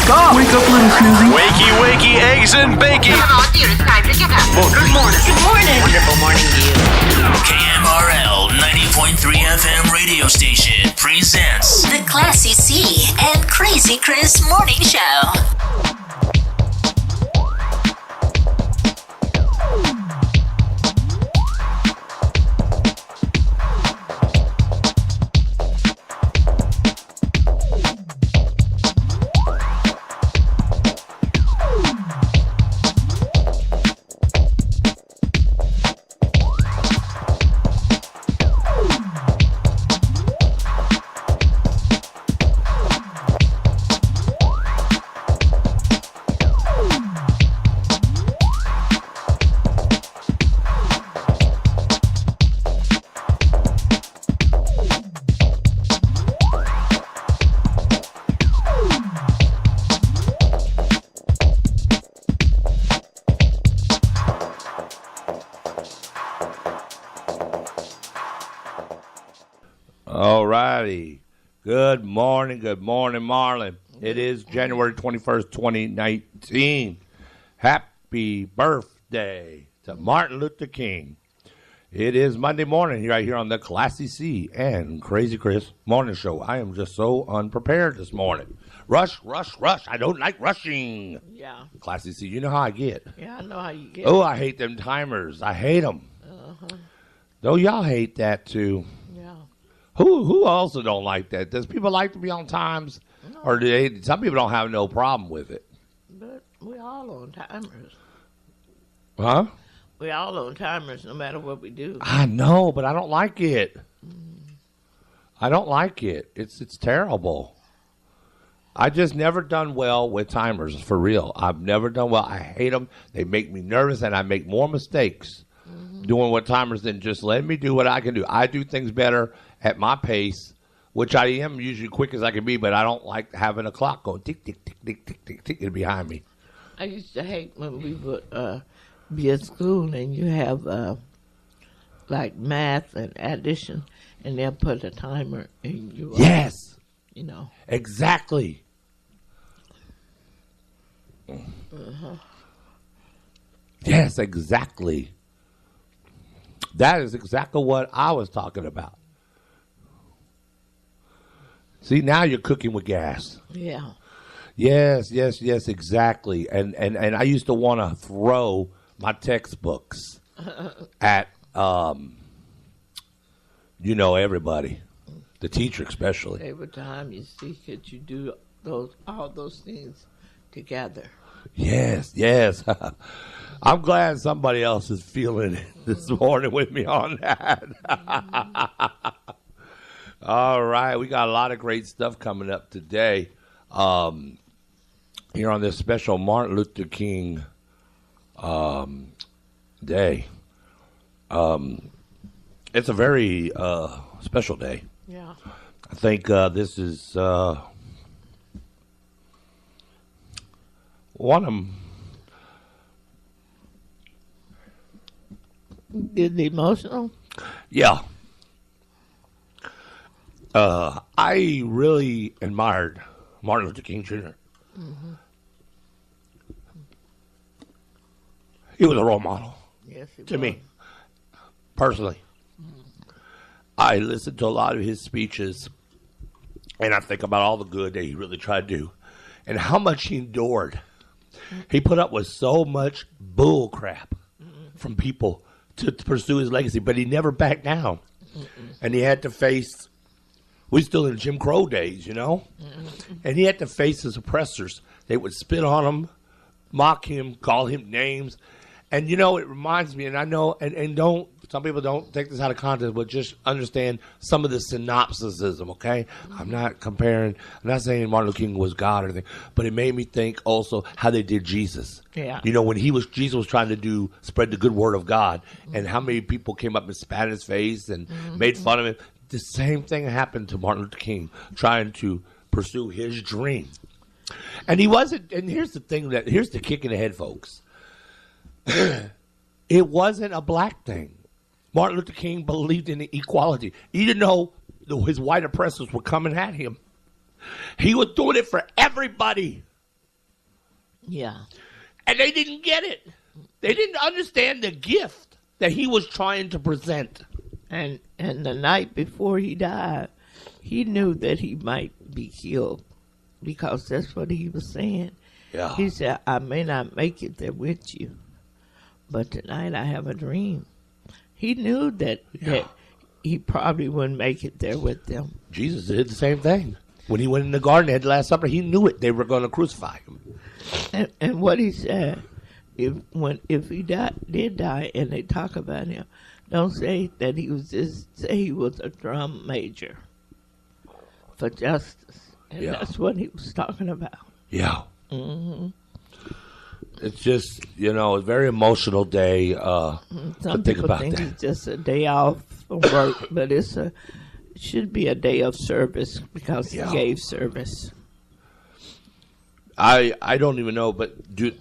Wake up! Wake up, little snoozy. Wakey, wakey, eggs and bacon. Come on, dear, it's time to get up. Well, good morning. Good morning. Wonderful morning to you. KMRL 90.3 FM radio station presents The Classy C and Crazy Chris Morning Show. Good morning, Marlin. It is January 21st, 2019. Happy birthday to Martin Luther King. It is Monday morning right here on the Classy C and Crazy Chris Morning Show. I am just so unprepared this morning. Rush. I don't like rushing. Yeah. Classy C, you know how I get. Yeah, I know how you get. Oh, I hate them timers. I hate them. Though y'all hate that too. Yeah. Who also don't like that? Does people like to be on times? No. Or do they? Some people don't have no problem with it. But we all on timers. Huh? We all on timers no matter what we do. I know, but I don't like it. I don't like it. It's terrible. I just never done well with timers, for real. I've never done well. I hate them. They make me nervous, and I make more mistakes doing what timers than just letting me do what I can do. I do things better at my pace, which I am usually quick as I can be, but I don't like having a clock go tick, tick, tick, tick, tick, tick, tick behind me. I used to hate when we would be at school and you have like math and addition, and they'll put a timer in you. Yes. You know. Exactly. Yes, exactly. That is exactly what I was talking about. See, now you're cooking with gas. Yeah. Yes, exactly. And I used to want to throw my textbooks at, everybody, the teacher especially. Every time you see that you do all those things together. Yes. I'm glad somebody else is feeling it this morning with me on that. All right, we got a lot of great stuff coming up today. Here on this special Martin Luther King day. It's a very special day. Yeah. I think this is one of them. Is it emotional? Yeah. I really admired Martin Luther King Jr. Mm-hmm. He was a role model. Yes, he to was. me, personally. I listened to a lot of his speeches, and I think about all the good that he really tried to do, and how much he endured. He put up with so much bull crap from people to pursue his legacy, but he never backed down. And he had to face, we're still in Jim Crow days, and he had to face his oppressors. They would spit on him, mock him, call him names. And, it reminds me, and I know, and don't, some people don't take this out of context, but just understand some of the synopsisism, okay? I'm not saying Martin Luther King was God or anything, but it made me think also how they did Jesus. Yeah. When Jesus was trying to spread the good word of God, and how many people came up and spat in his face and made fun of him. The same thing happened to Martin Luther King trying to pursue his dream. And he wasn't, and here's the kick in the head, folks. It wasn't a black thing. Martin Luther King believed in equality. Even though his white oppressors were coming at him, he was doing it for everybody. Yeah. And they didn't get it. They didn't understand the gift that he was trying to present. And the night before he died, he knew that he might be killed because that's what he was saying. Yeah. He said, I may not make it there with you, but tonight I have a dream. He knew that he probably wouldn't make it there with them. Jesus did the same thing. When he went in the garden, had the Last Supper, he knew it. They were going to crucify him. And what he said, if he did die and they talk about him, don't say that he was say he was a drum major for justice. And that's what he was talking about. Yeah. Mm-hmm. It's just, a very emotional day Some to think people about think that. it's just a day off from work, but it should be a day of service because he gave service. I don't even know, but do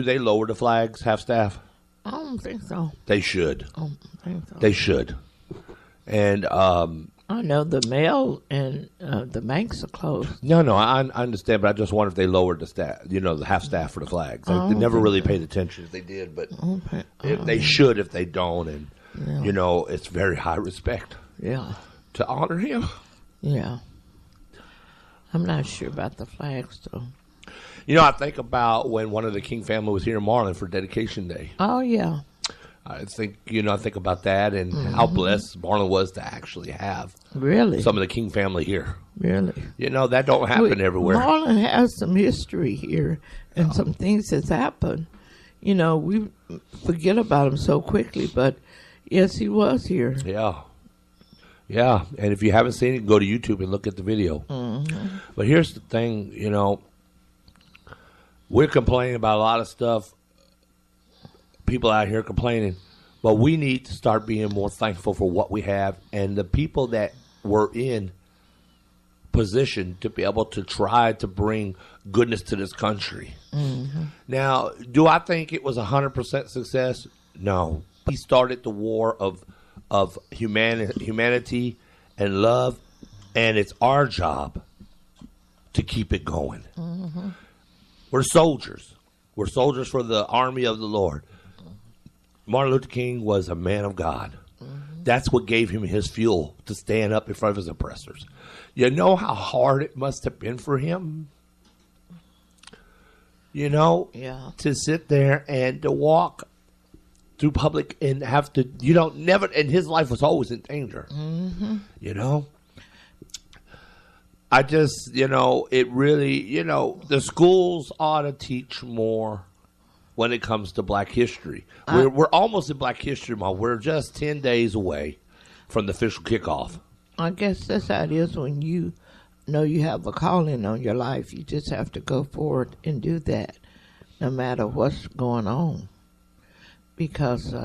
they lower the flags, half staff? I don't think so. They should. I don't think so. They should. And I know the mail and the banks are closed. no, I understand, but I just wonder if they lowered the staff, the half staff for the flags. They never really paid attention if they did, but they should if they don't. And it's very high respect. Yeah. To honor him. Yeah. I'm not sure about the flags though. I think about when one of the King family was here in Marlin for Dedication Day. Oh yeah. I think about that and how blessed Marlin was to actually have some of the King family here. Really? That don't happen everywhere. Marlin has some history here and some things that's happened. We forget about him so quickly, but yes, he was here. Yeah. Yeah, and if you haven't seen it, go to YouTube and look at the video. Mm-hmm. But here's the thing, we're complaining about a lot of stuff. People out here complaining, but we need to start being more thankful for what we have and the people that were in position to be able to try to bring goodness to this country. Mm-hmm. Now, do I think it was 100% success? No. He started the war of humanity and love, and it's our job to keep it going. Mm-hmm. We're soldiers. We're soldiers for the army of the Lord. Martin Luther King was a man of God. Mm-hmm. That's what gave him his fuel to stand up in front of his oppressors. You know how hard it must have been for him? To sit there and to walk through public and have to, never, and his life was always in danger. Mm-hmm. I just, it really, the schools ought to teach more when it comes to Black history. We're almost in Black History Month. We're just 10 days away from the official kickoff. I guess that's how it is when you know you have a calling on your life. You just have to go forward and do that no matter what's going on. Because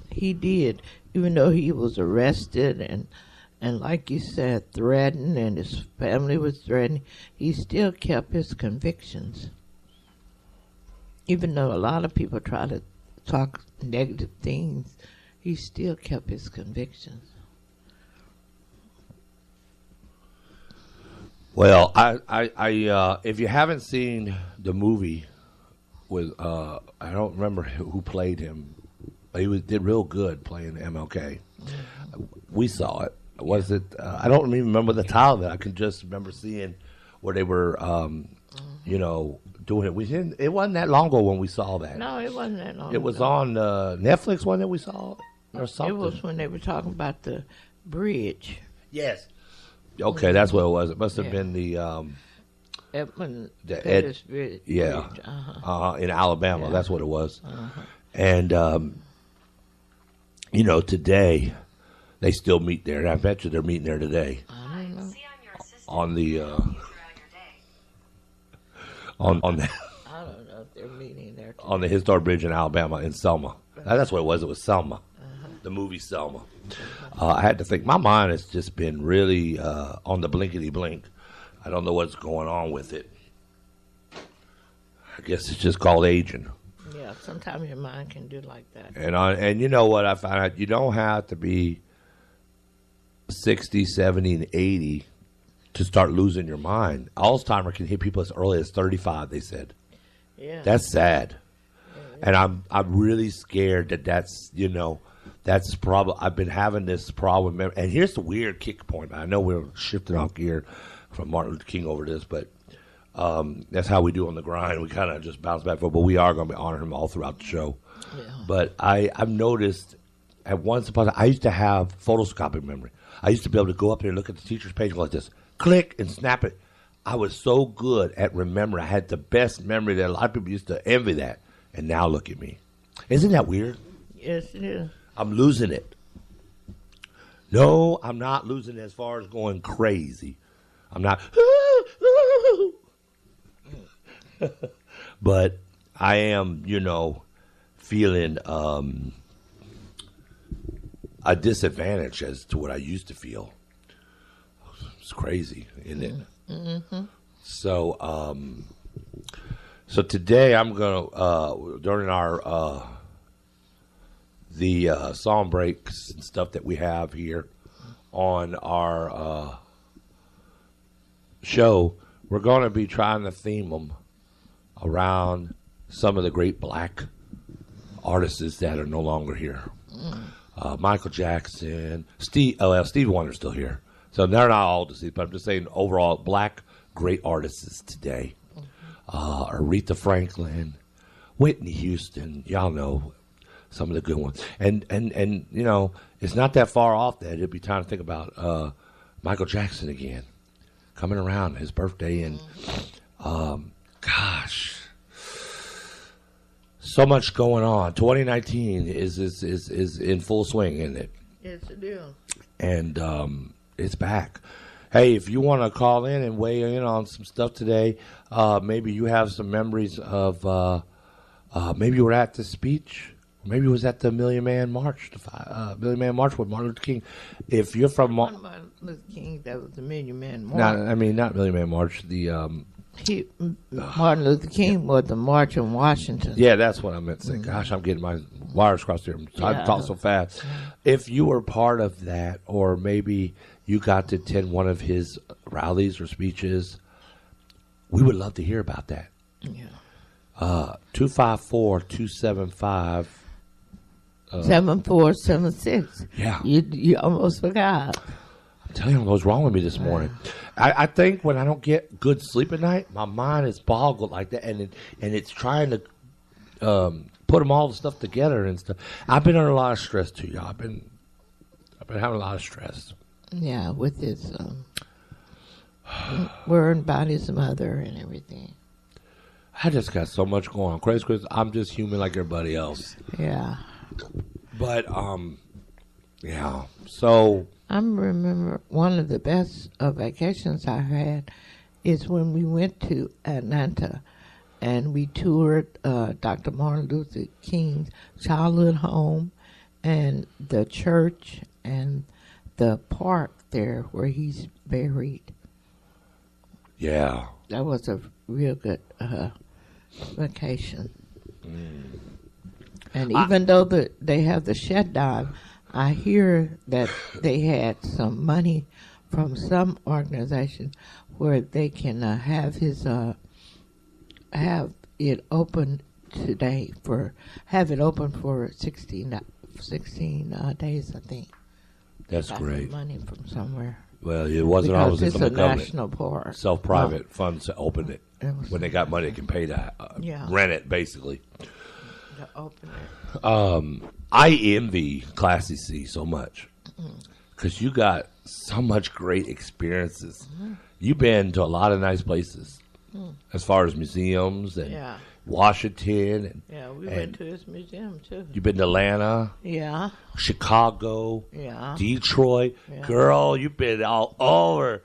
he did, even though he was arrested and like you said, threatened, and his family was threatened, he still kept his convictions. Even though a lot of people try to talk negative things, he still kept his convictions. Well, I if you haven't seen the movie with I don't remember who played him. He did real good playing MLK. Mm-hmm. We saw it. Was it? I don't even remember the title of it. I can just remember seeing where they were, doing it. It wasn't that long ago when we saw that. No, it wasn't that long. It was on Netflix when we saw it, or something. It was when they were talking about the bridge. Yes. Okay, that's what it was. It must have been the Edmund Pettus Bridge. Yeah. In Alabama. Yeah. That's what it was. Uh-huh. And today they still meet there. And I bet you they're meeting there today. I don't know. On the on the I don't know if they're meeting there today. On the historic bridge in Alabama in Selma. That's what it was. It was Selma. The movie Selma. I had to think. My mind has just been really on the blinkety blink. I don't know what's going on with it. I guess it's just called aging. Yeah, sometimes your mind can do like that. And you know what I found out? You don't have to be 60, 70, and 80 to start losing your mind. Alzheimer's can hit people as early as 35, they said. Yeah. That's sad. And I'm really scared that's probably, I've been having this problem. And here's the weird kick point. I know we're shifting off gear from Martin Luther King over this, but that's how we do on the grind. We kind of just bounce back and forth, but we are going to be honoring him all throughout the show. Yeah. But I've noticed at once upon a time, I used to have photoscopic memory. I used to be able to go up there and look at the teacher's page and go like this, click and snap it. I was so good at remembering. I had the best memory that a lot of people used to envy that. And now look at me. Isn't that weird? Yes, it is. I'm losing it. No, I'm not losing it as far as going crazy. I'm not. But I am, feeling a disadvantage as to what I used to feel. It's crazy, isn't it? Mm-hmm. So today I'm gonna during our the song breaks and stuff that we have here on our show, we're going to be trying to theme them around some of the great black artists that are no longer here. Michael Jackson, Stevie Wonder's still here. So they're not all deceased, but I'm just saying overall black great artists today. Aretha Franklin, Whitney Houston, y'all know some of the good ones. And it's not that far off that it'd be time to think about Michael Jackson again. Coming around his birthday and gosh. So much going on. 2019 is in full swing, isn't it? Yes, it is. And it's back. Hey, if you want to call in and weigh in on some stuff today, maybe you have some memories of maybe you were at the speech, maybe it was at the Million Man March, Million Man March with Martin Luther King. If you're from Martin Luther King, that was the Million Man March. Not Million Man March. Martin Luther King was the March in Washington. Yeah, that's what I meant to say. Gosh, I'm getting my wires crossed here. I talk so fast. If you were part of that, or maybe you got to attend one of his rallies or speeches, we would love to hear about that. Yeah. 254-275 7476. Yeah. You almost forgot. I'm telling you what's wrong with me this morning. I think when I don't get good sleep at night, my mind is boggled like that, and it's trying to put all the stuff together and stuff. I've been under a lot of stress too, y'all. I've been having a lot of stress. Yeah, with his worrying about his mother and everything. I just got so much going on. Crazy, Chris. I'm just human like everybody else. Yeah. But yeah. So I remember one of the best vacations I had is when we went to Atlanta and we toured Dr. Martin Luther King's childhood home and the church and the park there where he's buried. Yeah. That was a real good vacation. And even though they have the shutdown, I hear that they had some money from some organization where they can have it open today have it open for 16 days, I think. That's great. Money from somewhere. Well, it wasn't because always it's from the a government. national park. Self-private funds to open it. When they got money, they can pay to rent it, basically. To open it. I envy Classy C so much because you got so much great experiences. You've been to a lot of nice places as far as museums and Washington. We went to his museum, too. You've been to Atlanta. Yeah. Chicago. Yeah. Detroit. Yeah. Girl, you've been all over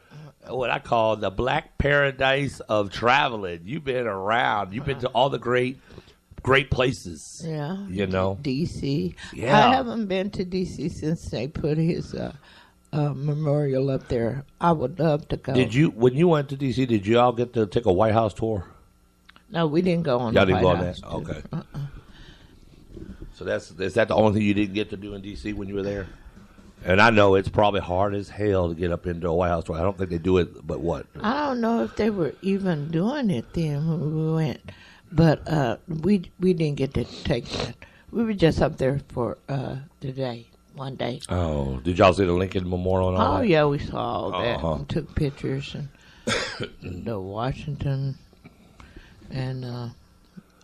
what I call the black paradise of traveling. You've been around. You've been to all the great places. Yeah. You know? D.C. Yeah. I haven't been to D.C. since they put his memorial up there. I would love to go. When you went to D.C., did you all get to take a White House tour? No, we didn't go on Y'all the didn't White go on House that? tour. Okay. So is that the only thing you didn't get to do in D.C. when you were there? And I know it's probably hard as hell to get up into a White House tour. I don't think they do it, but what? I don't know if they were even doing it then when we went. But we didn't get to take that. We were just up there for the day, one day. Oh, did y'all see the Lincoln Memorial and all Oh that? yeah, we saw all that Uh-huh. and took pictures and the Washington and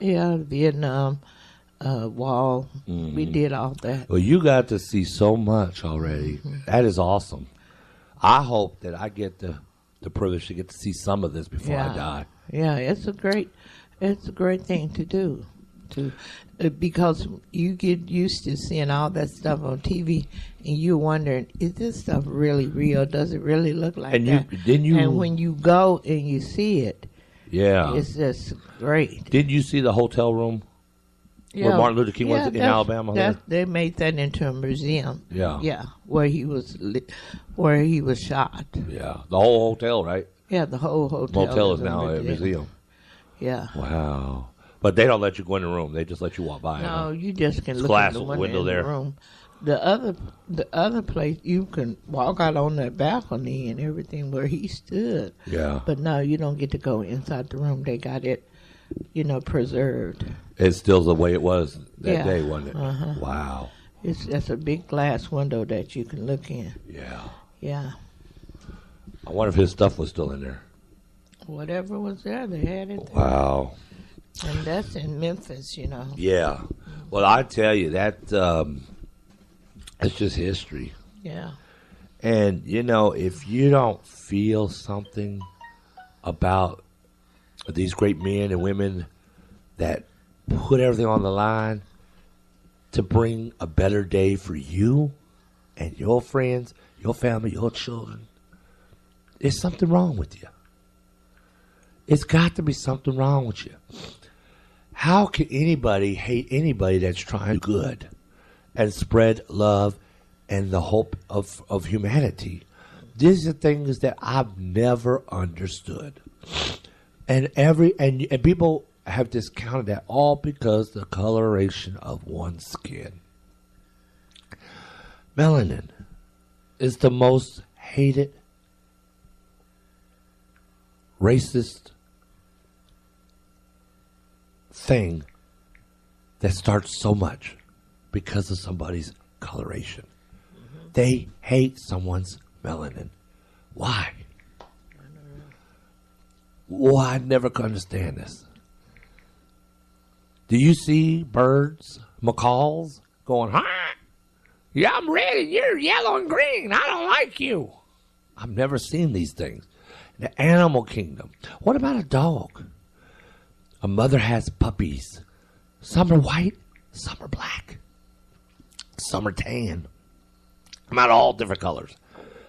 Vietnam wall. We did all that. Well, you got to see so much already. That is awesome. I hope that I get the privilege to get to see some of this before I die. Yeah, it's a great thing to do, because you get used to seeing all that stuff on TV, and you're wondering, is this stuff really real? Does it really look like And that? you And when you go and you see it, yeah, it's just great. did you see the hotel room where Martin Luther King was in Alabama? They made that into a museum. Yeah. where he was shot. Yeah, the whole hotel, right? Yeah, the whole hotel. Motel is a now a museum. Yeah. Wow. But they don't let you go in the room. They just let you walk by. No, you just can It's look glass at the window in there. the room. The other place, you can walk out on that balcony and everything where he stood. Yeah. But no, you don't get to go inside the room. They got it, preserved. It's still the way it was that Yeah. day, wasn't it? Uh-huh. Wow. That's a big glass window that you can look in. Yeah. Yeah. I wonder if his stuff was still in there. Whatever was there, they had it there. Wow. And that's in Memphis, Yeah. Well, I tell you, that it's just history. Yeah. And, if you don't feel something about these great men and women that put everything on the line to bring a better day for you and your friends, your family, your children, there's something wrong with you. It's got to be something wrong with you. How can anybody hate anybody that's trying good and spread love and the hope of humanity? These are things that I've never understood. And and people have discounted that all because the coloration of one's skin. Melanin is the most hated, racist thing that starts so much because of somebody's coloration. They hate someone's melanin. Why? Well, I never could understand this. Do you see birds, macaws, going, hi, yeah, I'm red and you're yellow and green. I don't like you. I've never seen these things. The animal kingdom. What about a dog? A mother has puppies. Some are white, some are black, some are tan. Not all different colors.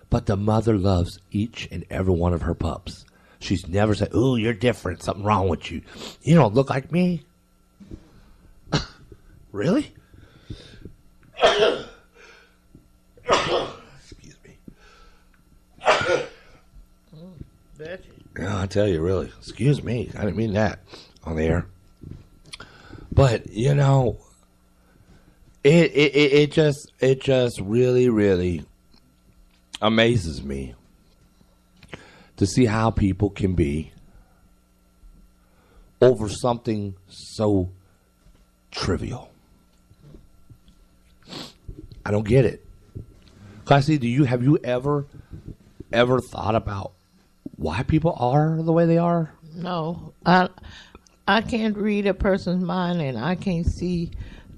But the mother loves each and every one of her pups. She's never said, ooh, you're different. Something wrong with you. You don't look like me. Really? Excuse me. Yeah, I tell you, really. Excuse me. I didn't mean that on the air. But, it just really, really amazes me to see how people can be over something so trivial. I don't get it. Classy, have you ever thought about why people are the way they are? No, I can't read a person's mind, and I can't see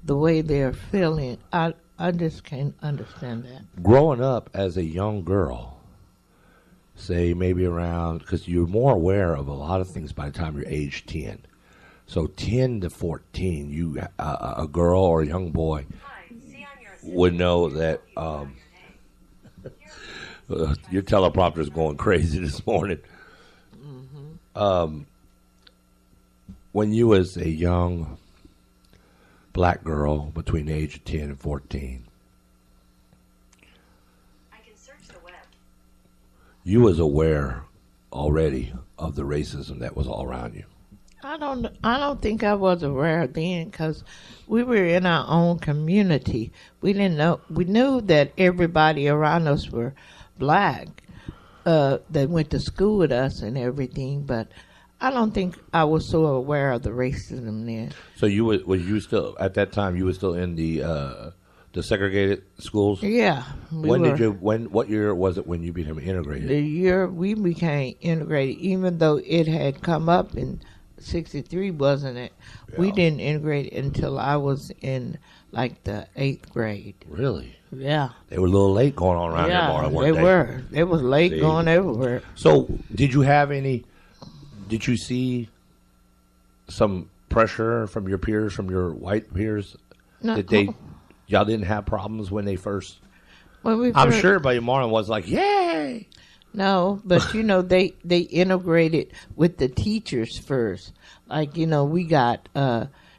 the way they're feeling. I just can't understand that. Growing up as a young girl, say maybe around, because you're more aware of a lot of things by the time you're age 10. So 10 to 14, you a girl or a young boy would know that your teleprompter is going crazy this morning. When you was a young black girl between the age of 10 and 14, I can search the web. you was aware already of the racism that was all around you. I don't think I was aware then, because we were in our own community. We didn't know. We knew that everybody around us were black, that went to school with us and everything. But I don't think I was so aware of the racism then. So was you still at that time? You were still in the segregated schools. Yeah. What year was it when you became integrated? The year we became integrated, even though it had come up in '63, wasn't it? Yeah. We didn't integrate until I was in like the 8th grade. Really? Yeah. They were a little late going on around there, Marlin, weren't they? They were. They was late going everywhere. So, did you see some pressure from your peers, from your white peers? No. Y'all didn't have problems when they first? I'm sure everybody in Marlin was like, yay! No, but they integrated with the teachers first. Like, we got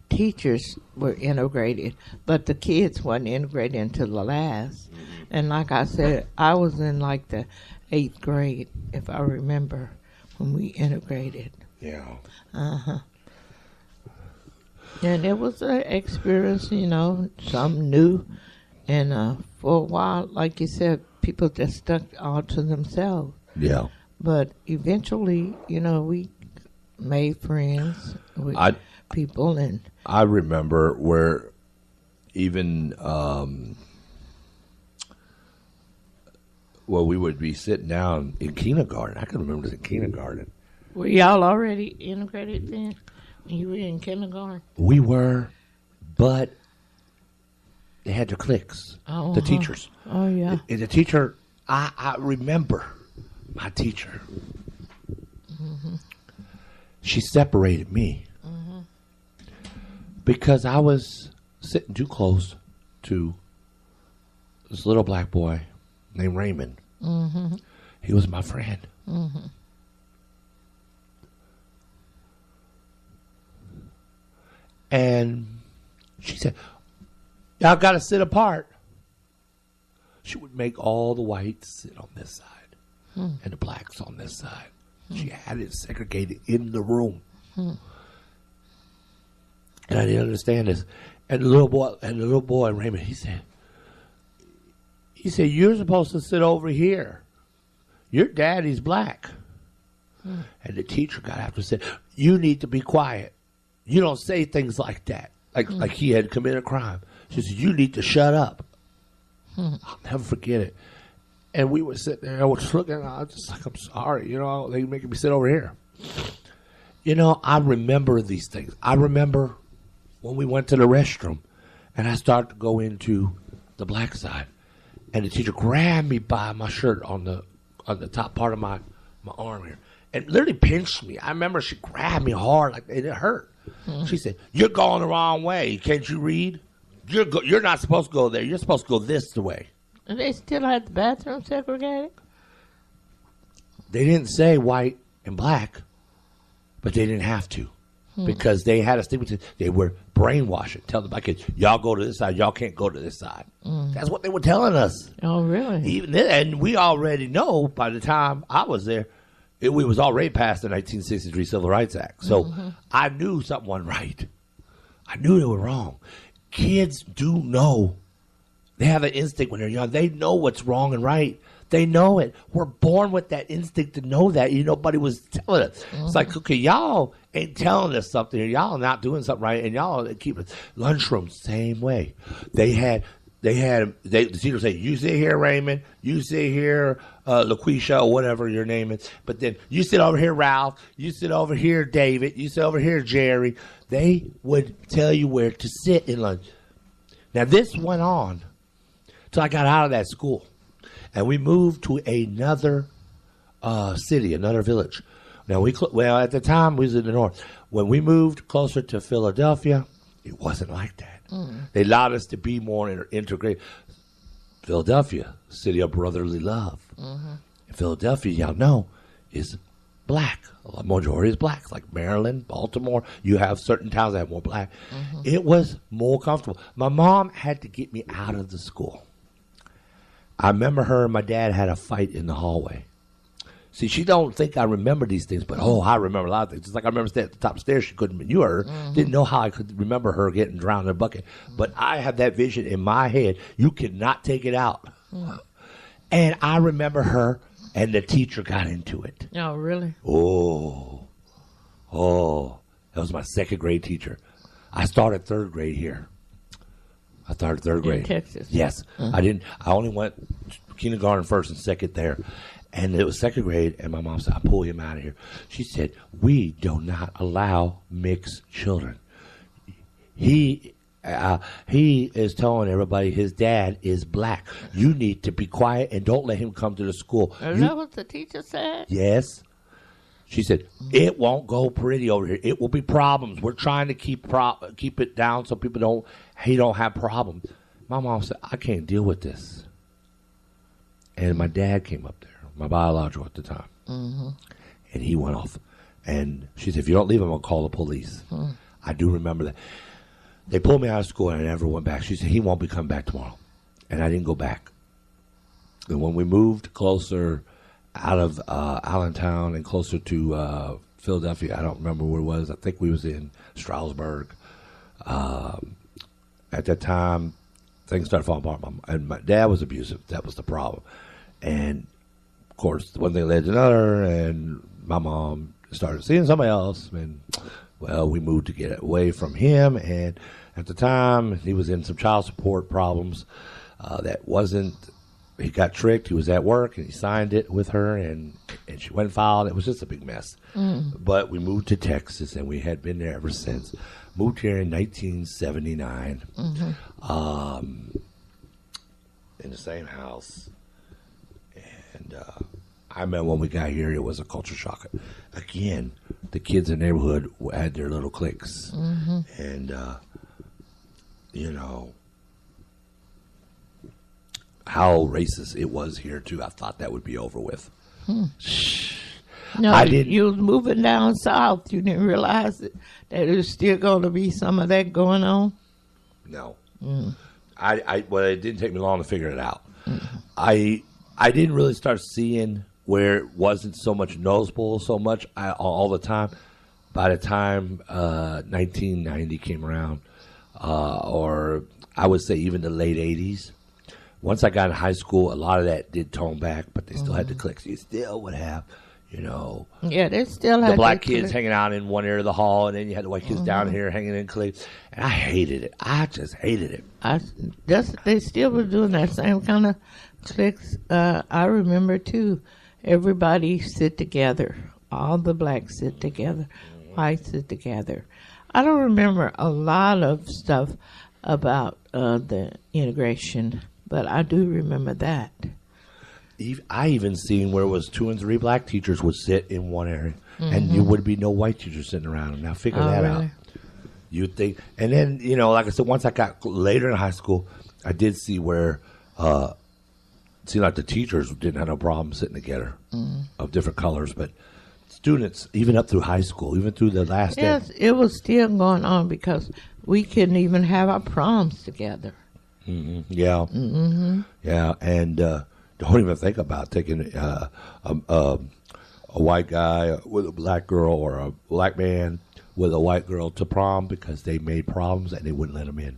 teachers were integrated, but the kids wasn't integrated until the last. Mm-hmm. And like I said, I was in like the 8th grade, if I remember, when we integrated. Yeah. Uh-huh. And it was an experience, something new. And for a while, like you said, people just stuck all to themselves. Yeah. But eventually, we made friends with people. And I remember where even, we would be sitting down in kindergarten. I can remember this in kindergarten. Were y'all already integrated then? You were in kindergarten? We were, but they had their cliques, the teachers. Oh, yeah. The teacher, I remember my teacher. Mm-hmm. She separated me because I was sitting too close to this little black boy named Raymond. Mm-hmm. He was my friend. Mm-hmm. And she said, y'all got to sit apart. She would make all the whites sit on this side and the blacks on this side. She had it segregated in the room. And I didn't understand this. And the little boy, Raymond, he said, you're supposed to sit over here. Your daddy's black. And the teacher got after and said, you need to be quiet. You don't say things like that. Like he had committed a crime. She said, you need to shut up. I'll never forget it. And we were sitting there, I was just looking, I was just like, I'm sorry, they making me sit over here. I remember these things. I remember when we went to the restroom and I started to go into the black side. And the teacher grabbed me by my shirt on the top part of my arm here and literally pinched me. I remember she grabbed me hard, like it hurt. She said, you're going the wrong way. Can't you read? You're not supposed to go there. You're supposed to go this way. And they still had the bathroom segregated? They didn't say white and black, but they didn't have to because they had a stigma. They were brainwashing. Tell the black kids, y'all go to this side. Y'all can't go to this side. That's what they were telling us. Oh, really? Even then, and we already know by the time I was there, we was already past the 1963 Civil Rights Act. So I knew something wasn't right. I knew they were wrong. Kids do know. They have an instinct when they're young. They know what's wrong and right. They know it. We're born with that instinct to know that. Nobody was telling us. It's like, okay, y'all ain't telling us something. Y'all not doing something right. And y'all keep it. Lunchroom, same way. The teacher say, you sit here, Raymond. You sit here, LaQuisha, or whatever your name is. But then you sit over here, Ralph. You sit over here, David. You sit over here, Jerry. They would tell you where to sit in lunch. Now, this went on till I got out of that school. And we moved to another city, another village. Now, at the time, we was in the north. When we moved closer to Philadelphia, it wasn't like that. They allowed us to be more integrated. Philadelphia, city of brotherly love. Philadelphia, y'all know, is black. A majority is blacks, like Maryland, Baltimore. You have certain towns that have more black. It was more comfortable. My mom had to get me out of the school. I remember her and my dad had a fight in the hallway. See, she don't think I remember these things, but I remember a lot of things. It's like I remember staying at the top of the stairs. She couldn't manure her. Didn't know how I could remember her getting drowned in a bucket. But I have that vision in my head. You cannot take it out. And I remember her and the teacher got into it. Oh, really? Oh. Oh, that was my second grade teacher. I started third grade here. I started third grade. In Texas? Yes. I only went kindergarten first and second there. And it was second grade, and my mom said, I'll pull him out of here. She said, we do not allow mixed children. He is telling everybody his dad is black. You need to be quiet and don't let him come to the school. Is that what the teacher said? Yes. She said, it won't go pretty over here. It will be problems. We're trying to keep it down so people don't have problems. My mom said, I can't deal with this. And my dad came up there, my biological at the time. Mm-hmm. And he went off. And she said, if you don't leave, I'm going to call the police. I do remember that. They pulled me out of school and I never went back. She said, he won't be coming back tomorrow. And I didn't go back. And when we moved closer out of Allentown and closer to Philadelphia, I don't remember where it was. I think we was in Stroudsburg. At that time, things started falling apart. And my dad was abusive. That was the problem. And, of course, one thing led to another, and my mom started seeing somebody else. And, well, we moved to get away from him. And at the time, he was in some child support problems that wasn't. He got tricked. He was at work, and he signed it with her, and she went and filed. It was just a big mess. But we moved to Texas, and we had been there ever since. Moved here in 1979 in the same house. And I remember when we got here, it was a culture shock. Again, the kids in the neighborhood had their little cliques. And, you know, how racist it was here, too. I thought that would be over with. No, I didn't. You was moving down south. You didn't realize that there's still going to be some of that going on? No. Well, it didn't take me long to figure it out. I didn't really start seeing where it wasn't so much noticeable all the time. By the time 1990 came around, or I would say even the late 80s, once I got in high school, a lot of that did tone back, but they still had the cliques. You still would have, you know, yeah, they still had the black kids hanging out in one area of the hall, and then you had the white kids down here hanging in cliques. And I hated it. I just hated it. They still were doing that same kind of cliques. I remember, too, everybody sit together. All the blacks sit together. Whites sit together. I don't remember a lot of stuff about the integration, but I do remember that. I even seen where it was 2 and 3 black teachers would sit in one area, and there would be no white teachers sitting around them. Now figure that out. You'd think, and then, you know, like I said, once I got later in high school, I did see where it seemed like the teachers didn't have no problem sitting together of different colors, but students, even up through high school, even through the last Yes, it was still going on because we couldn't even have our proms together. Yeah. Yeah, and don't even think about taking a white guy with a black girl or a black man with a white girl to prom because they made problems and they wouldn't let them in.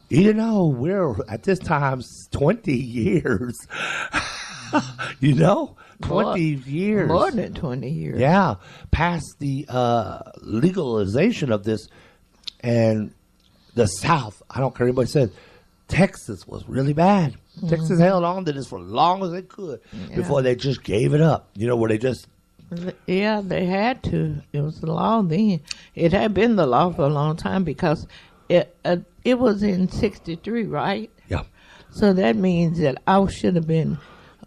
You know, we're at this time 20 years. You know, 20 years. More than 20 years. Yeah, past the legalization of this. And the South, I don't care what anybody says, Texas was really bad. Texas held on to this for as long as they could before they just gave it up. You know, where they just... Yeah, they had to. It was the law then. It had been the law for a long time because it was in 63, right? Yeah. So that means that I should have been...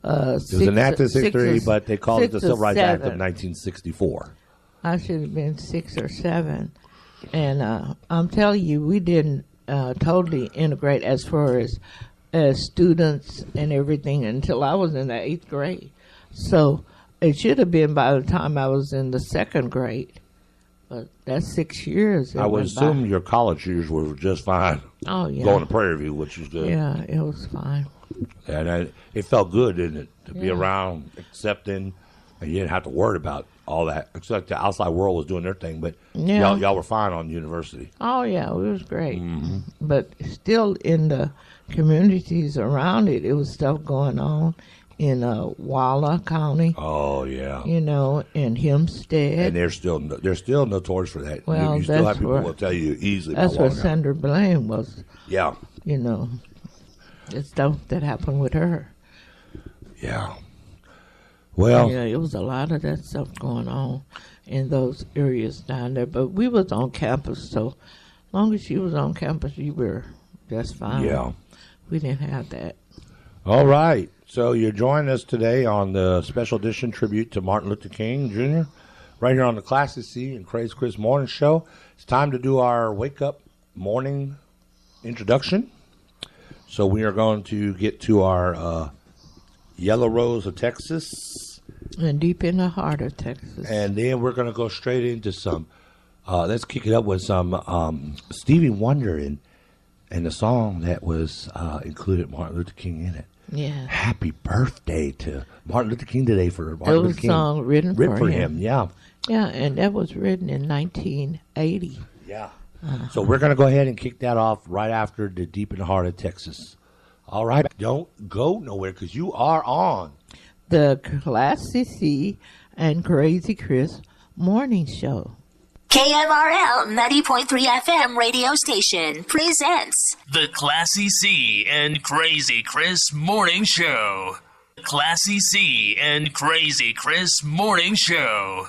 it was enacted in 63, but they called it the Civil Rights Act of 1964. I should have been 6 or 7. And I'm telling you, we didn't totally integrate as far as students and everything until I was in the 8th grade. So it should have been by the time I was in the 2nd grade. But that's 6 years. I would assume your college years were just fine. Oh, yeah. Going to Prairie View, which is good. Yeah, it was fine. And it felt good, didn't it, to be around, accepting, and you didn't have to worry about all that. Except the outside world was doing their thing, but y'all were fine on university. Oh, yeah, it was great. But still in the communities around it, it was stuff going on. in Walla County. Oh yeah. In Hempstead. And they're still notorious for that. Well, you still that's have people where- who will tell you easily. That's about where Walla County. Sandra Blaine was. Yeah. The stuff that happened with her. Yeah. Well. Yeah, it was a lot of that stuff going on in those areas down there. But we was on campus, so as long as you was on campus, you were just fine. Yeah. We didn't have that. All right. So you're joining us today on the special edition tribute to Martin Luther King Jr. right here on the Classy C and Crazy Chris Morning Show. It's time to do our wake up morning introduction. So we are going to get to our Yellow Rose of Texas. And deep in the heart of Texas. And then we're going to go straight into some, let's kick it up with some Stevie Wonder and the song that was included Martin Luther King in it. Yeah. Happy birthday to Martin Luther King today for Martin It was Luther King. a song written for him. Yeah. Yeah, and that was written in 1980. Yeah. So we're going to go ahead and kick that off right after the Deep in the Heart of Texas. All right. Don't go nowhere because you are on The Classy C and Crazy Chris Morning Show. KMRL 90.3 FM radio station presents The Classy C and Crazy Chris Morning Show. Classy C and Crazy Chris Morning Show.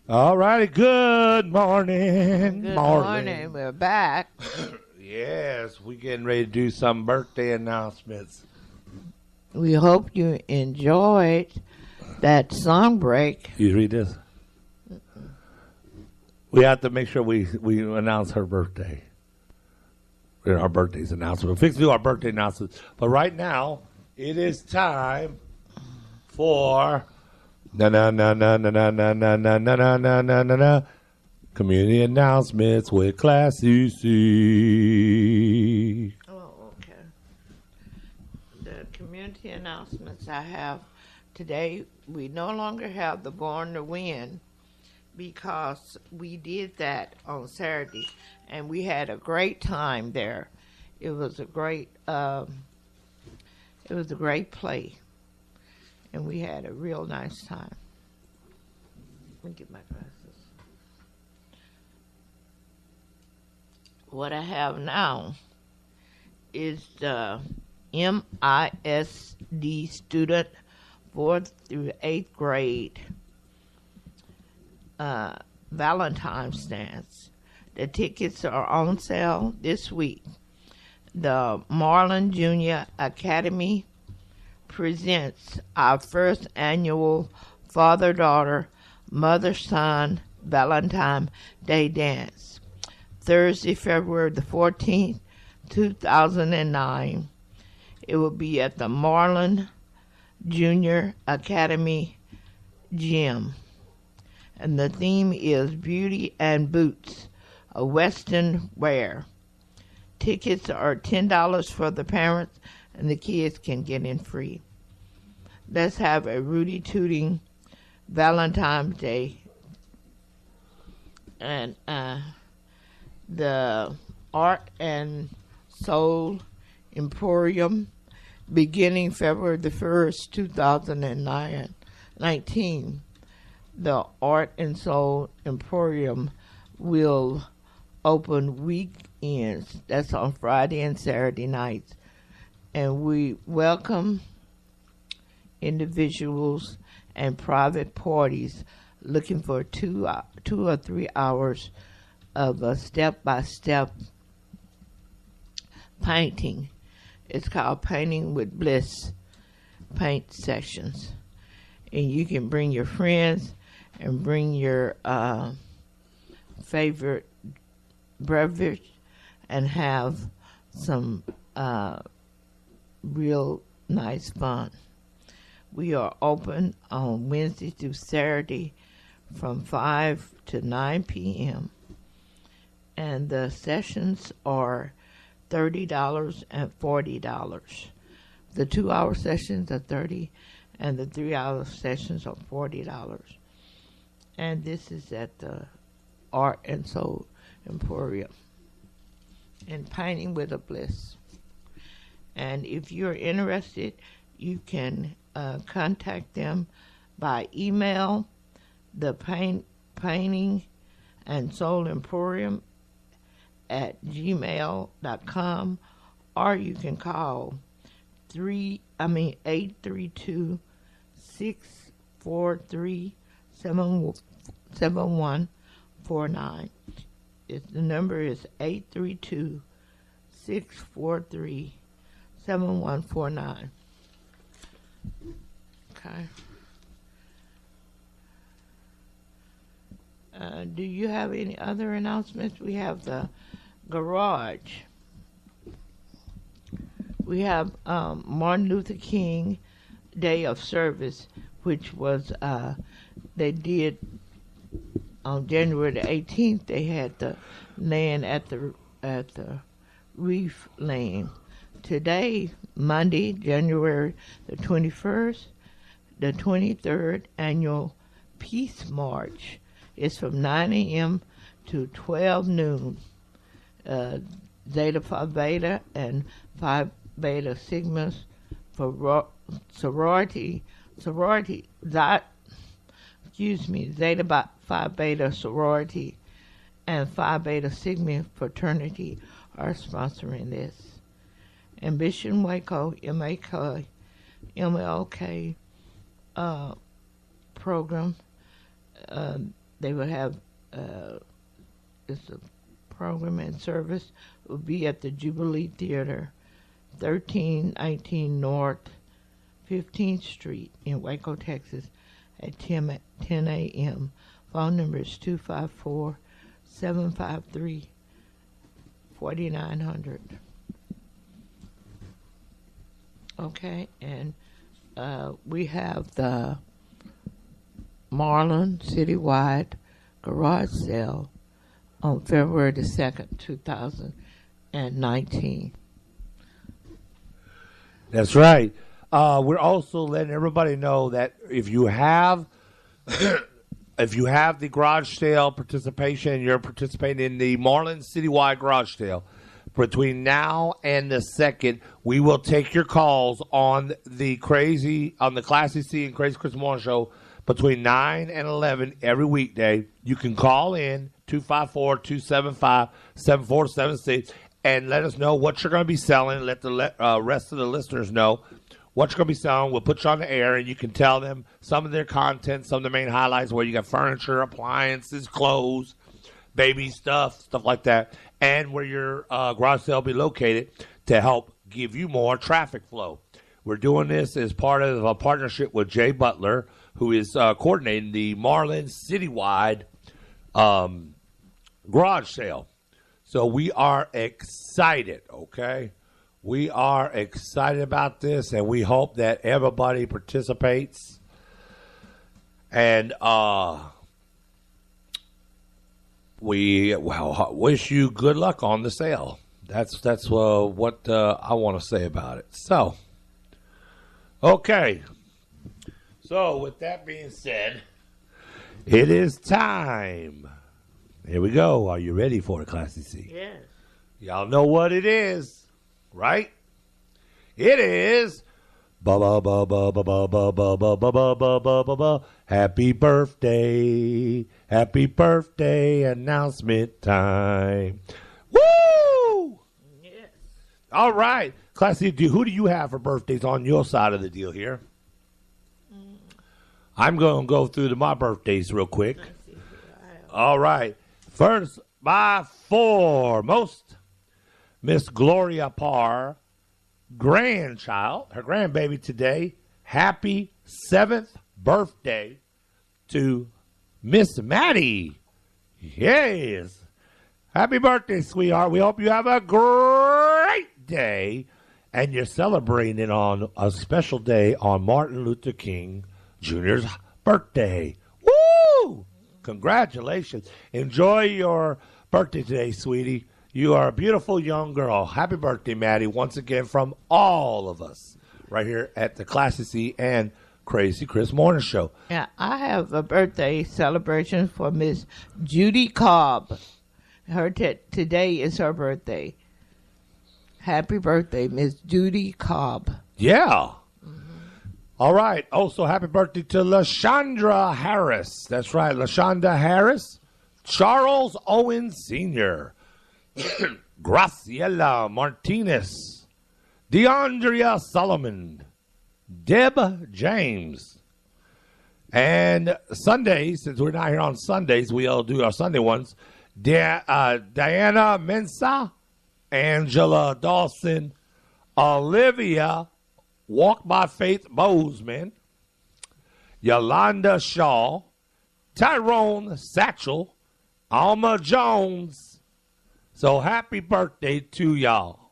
All righty. Good morning. Good Marlin. morning. We're back. Yes, we getting ready to do some birthday announcements. We hope you enjoyed that song break. You read this? We have to make sure we announce her birthday. Our birthday's announcement. We'll fix to do our birthday announcements. But right now, it is time for community announcements with Classy C. Oh, okay. The community announcements I have today, we no longer have the Born to Win because we did that on Saturday and we had a great time there. It was a great play and we had a real nice time. Let me get my glasses. What I have now is the MISD student 4th through 8th grade Valentine's dance. The tickets are on sale this week. The MARLIN Junior Academy presents our first annual father-daughter, mother-son Valentine's Day dance. Thursday, February the 14th, 2009. It will be at the MARLIN Junior Academy Gym. And the theme is Beauty and Boots, a Western wear. Tickets are $10 for the parents, and the kids can get in free. Let's have a Rudy Tooting Valentine's Day. And the Art and Soul Emporium, beginning February the 1st, 2019. The Art and Soul Emporium will open weekends. That's on Friday and Saturday nights. And we welcome individuals and private parties looking for 2 or 3 hours of a step-by-step painting. It's called Painting with Bliss paint sessions. And you can bring your friends and bring your favorite beverage and have some real nice fun. We are open on Wednesday through Saturday from 5 to 9 p.m. And the sessions are $30 and $40. The 2-hour sessions are $30 and the 3-hour sessions are $40. And this is at the Art and Soul Emporium in Painting with a Bliss. And if you're interested, you can contact them by email, the painting and soul emporium at gmail.com, or you can call 832-643-7149. The number is 832-643-7149. Okay. Do you have any other announcements? We have the garage. We have Martin Luther King Day of Service, which was they did on January the 18th. They had the land at the Reef Lane. Today, Monday, January the 21st, the 23rd annual Peace March is from 9 a.m. to 12 noon. Zeta Phi Beta and Phi Beta Sigma sorority, Zeta Phi Beta sorority and Phi Beta Sigma fraternity are sponsoring this. Ambition Waco, MLK program. They will have it's a program and service will be at the Jubilee Theater, 1319 North 15th Street in Waco, Texas, at 10 a.m. Phone number is 254-753-4900. Okay, and we have the MARLIN citywide garage sale on February the 2nd, 2019. That's right. We're also letting everybody know that if you have the garage sale participation, you're participating in the Marlin Citywide Garage Sale. Between now and the 2nd, we will take your calls on the Classy C and Crazy Chris Morning Show between 9 and 11 every weekday. You can call in 254-275-7476 and let us know what you're going to be selling. Let the rest of the listeners know what you're going to be selling. We'll put you on the air, and you can tell them some of their content, some of the main highlights, where you got furniture, appliances, clothes, baby stuff like that, and where your garage sale will be located to help give you more traffic flow. We're doing this as part of a partnership with Jay Butler, who is coordinating the Marlin Citywide garage sale. So we are excited, okay? We are excited about this, and we hope that everybody participates. And we wish you good luck on the sale. That's what I want to say about it. So, okay. So, with that being said, it is time. Here we go. Are you ready for it, Classy C? Yes. Y'all know what it is, right? It is happy birthday. Happy birthday announcement time. Woo! Yes. All right. Classy, who do you have for birthdays on your side of the deal here? I'm going to go through my birthdays real quick. All right. First, by foremost, Miss Gloria Parr, grandchild, her grandbaby today. Happy 7th birthday to Miss Maddie. Yes. Happy birthday, sweetheart. We hope you have a great day. And you're celebrating it on a special day on Martin Luther King Jr.'s birthday. Woo! Congratulations. Enjoy your birthday today, sweetie. You are a beautiful young girl. Happy birthday, Maddie, once again from all of us right here at the Classy C and Crazy Chris Morning Show. Yeah, I have a birthday celebration for Miss Judy Cobb. Today is her birthday. Happy birthday, Miss Judy Cobb. Yeah. All right. Also, happy birthday to LaShondra Harris. That's right, LaShondra Harris. Charles Owen Sr. Graciela Martinez. DeAndrea Solomon. Deb James. And Sundays, since we're not here on Sundays, we all do our Sunday ones. Diana Mensa. Angela Dawson. Olivia Walk by Faith Bozeman, Yolanda Shaw, Tyrone Satchel, Alma Jones. So happy birthday to y'all.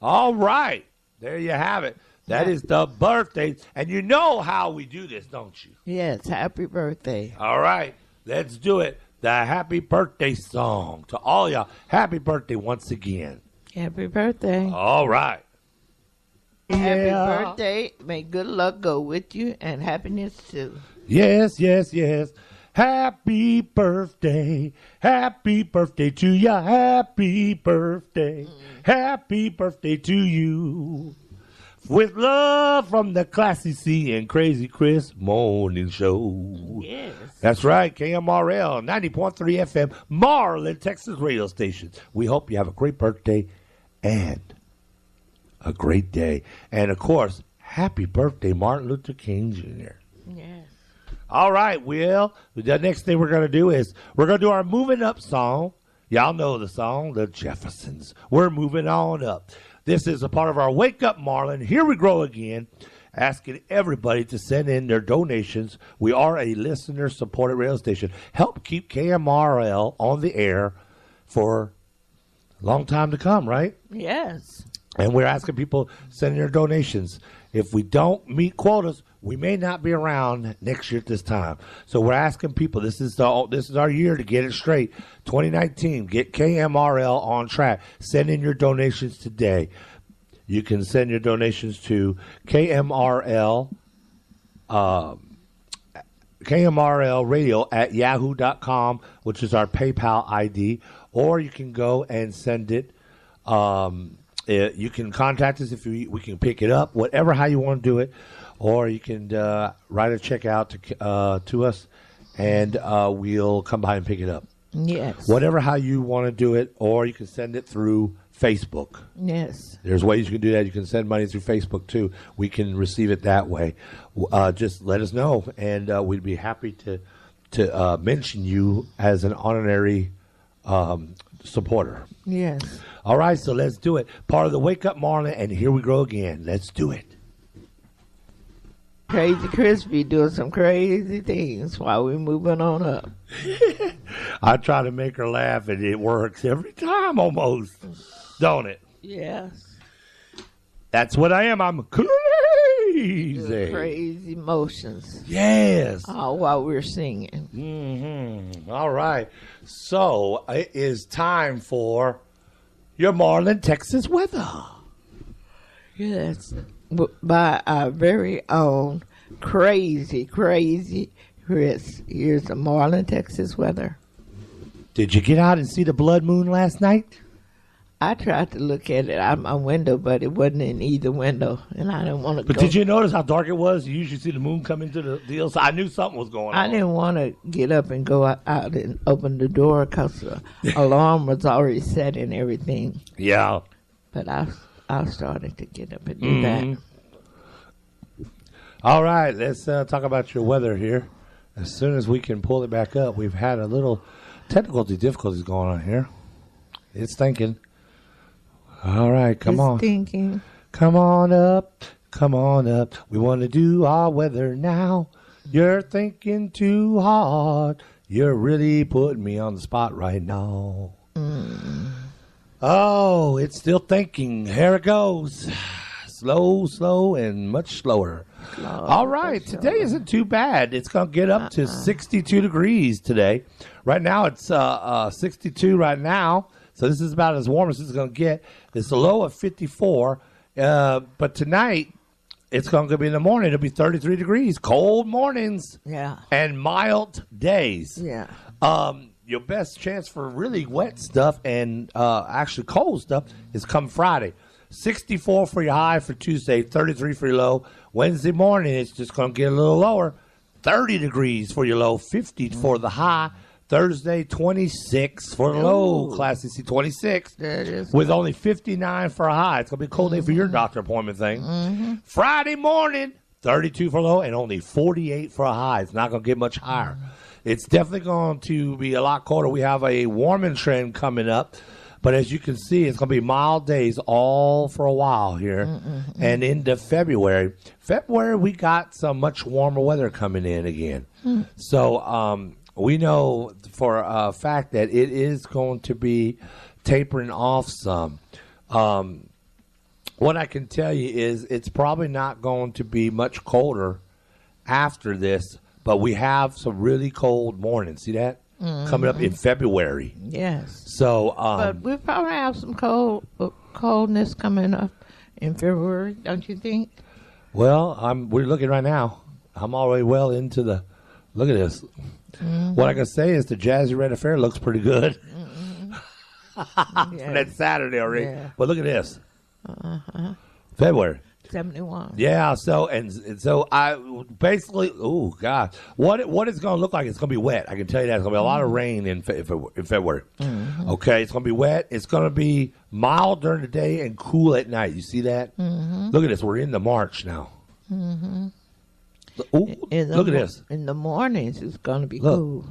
All right. There you have it. That is the birthday. And you know how we do this, don't you? Yes, happy birthday. All right. Let's do it. The happy birthday song to all y'all. Happy birthday once again. Happy birthday. All right. Happy birthday. May good luck go with you and happiness too. Yes, yes, yes. Happy birthday. Happy birthday to ya. Happy birthday. Happy birthday to you. With love from the Classy C and Crazy Chris Morning Show. Yes. That's right. KMRL 90.3 FM, Marlin, Texas radio station. We hope you have a great birthday and a great day. And, of course, happy birthday, Martin Luther King Jr. Yes. All right, Will. The next thing we're going to do is we're going to do our moving up song. Y'all know the song, The Jeffersons. We're moving on up. This is a part of our Wake Up Marlin. Here we go again, asking everybody to send in their donations. We are a listener-supported radio station. Help keep KMRL on the air for a long time to come, right? Yes. And we're asking people send their donations. If we don't meet quotas, we may not be around next year at this time. So we're asking people. This is our year to get it straight. 2019, get KMRL on track. Send in your donations today. You can send your donations to KMRL Radio at yahoo.com, which is our PayPal ID, or you can go and send it. You can contact us if we can pick it up, whatever how you want to do it, or you can write a check out to us, and we'll come by and pick it up. Yes. Whatever how you want to do it, or you can send it through Facebook. Yes. There's ways you can do that. You can send money through Facebook too. We can receive it that way. Just let us know, and we'd be happy to mention you as an honorary supporter. Yes. All right, so let's do it. Part of the Wake Up Marlin, and here we go again. Let's do it. Crazy Chris be doing some crazy things while we're moving on up. I try to make her laugh, and it works every time almost, don't it? Yes. That's what I am. I'm crazy. Crazy motions. Yes. All while we're singing. Mm-hmm. All right. So it is time for your Marlin, Texas weather. Yes. By our very own crazy Chris. Here's the Marlin, Texas weather. Did you get out and see the blood moon last night? I tried to look at it out my window, but it wasn't in either window, and I didn't want to go. But did you notice how dark it was? You usually see the moon come into the deal, so I knew something was going on. I didn't want to get up and go out and open the door because the alarm was already set and everything. Yeah. But I started to get up and do that. All right, let's talk about your weather here. As soon as we can pull it back up, we've had a little difficulties going on here. It's thinking. All right, come on. Thinking. Come on up. We want to do our weather now. You're thinking too hard. You're really putting me on the spot right now. Oh, it's still thinking. Here it goes. Slow, and much slower. All right, today isn't too bad. It's going to get up to 62 degrees today. Right now, it's 62 right now. So this is about as warm as it's going to get. It's a low of 54. But tonight, it's going to be in the morning. It'll be 33 degrees. Cold mornings. Yeah. And mild days. Yeah. Your best chance for really wet stuff and actually cold stuff is come Friday. 64 for your high for Tuesday, 33 for your low. Wednesday morning, it's just going to get a little lower. 30 degrees for your low, 50 for the high. Thursday, 26 for the low. Classy C, 26. That is with only 59 for a high. It's going to be a cold day for your doctor appointment thing. Friday morning, 32 for a low and only 48 for a high. It's not going to get much higher. It's definitely going to be a lot colder. We have a warming trend coming up. But as you can see, it's going to be mild days all for a while here. And into February. February, we got some much warmer weather coming in again. So we know for a fact that it is going to be tapering off some. What I can tell you is it's probably not going to be much colder after this, but we have some really cold mornings. See that? Coming up in February. Yes. So, but we probably have some coldness coming up in February, don't you think? well, we're looking right now. I'm already well into the. Look at this. What I can say is the Jazzy Red Affair looks pretty good. Yeah. That's Saturday already. Yeah. But look at this. February. 71. Yeah, so and so I basically, oh God, what it's going to look like? It's going to be wet. I can tell you that it's going to be a lot of rain in February. Okay, it's going to be wet. It's going to be mild during the day and cool at night. You see that? Look at this. We're into March now. Ooh, look at this. In the mornings, it's going to be Look. cool.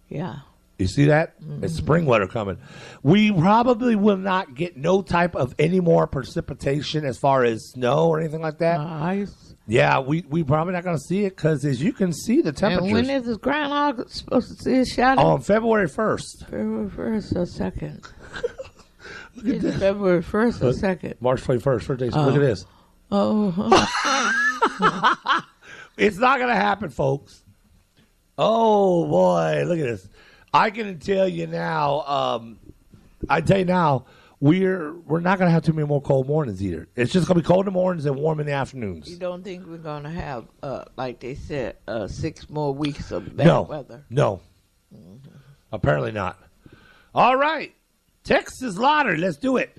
Yeah. You see that? It's spring weather coming. We probably will not get no type of any more precipitation as far as snow or anything like that. Ice. Yeah, we probably not going to see it because as you can see, the temperatures. And when is this groundhog supposed to see a shadow? On February 1st. February 1st or 2nd. Is it February 1st or 2nd? March 21st. First day. Look at this. Oh, It's not going to happen, folks. Oh, boy. Look at this. I can tell you now, we're not going to have too many more cold mornings either. It's just going to be cold in the mornings and warm in the afternoons. you don't think we're going to have, like they said, 6 more weeks of bad weather? No. Apparently not. All right. Texas Lottery. Let's do it.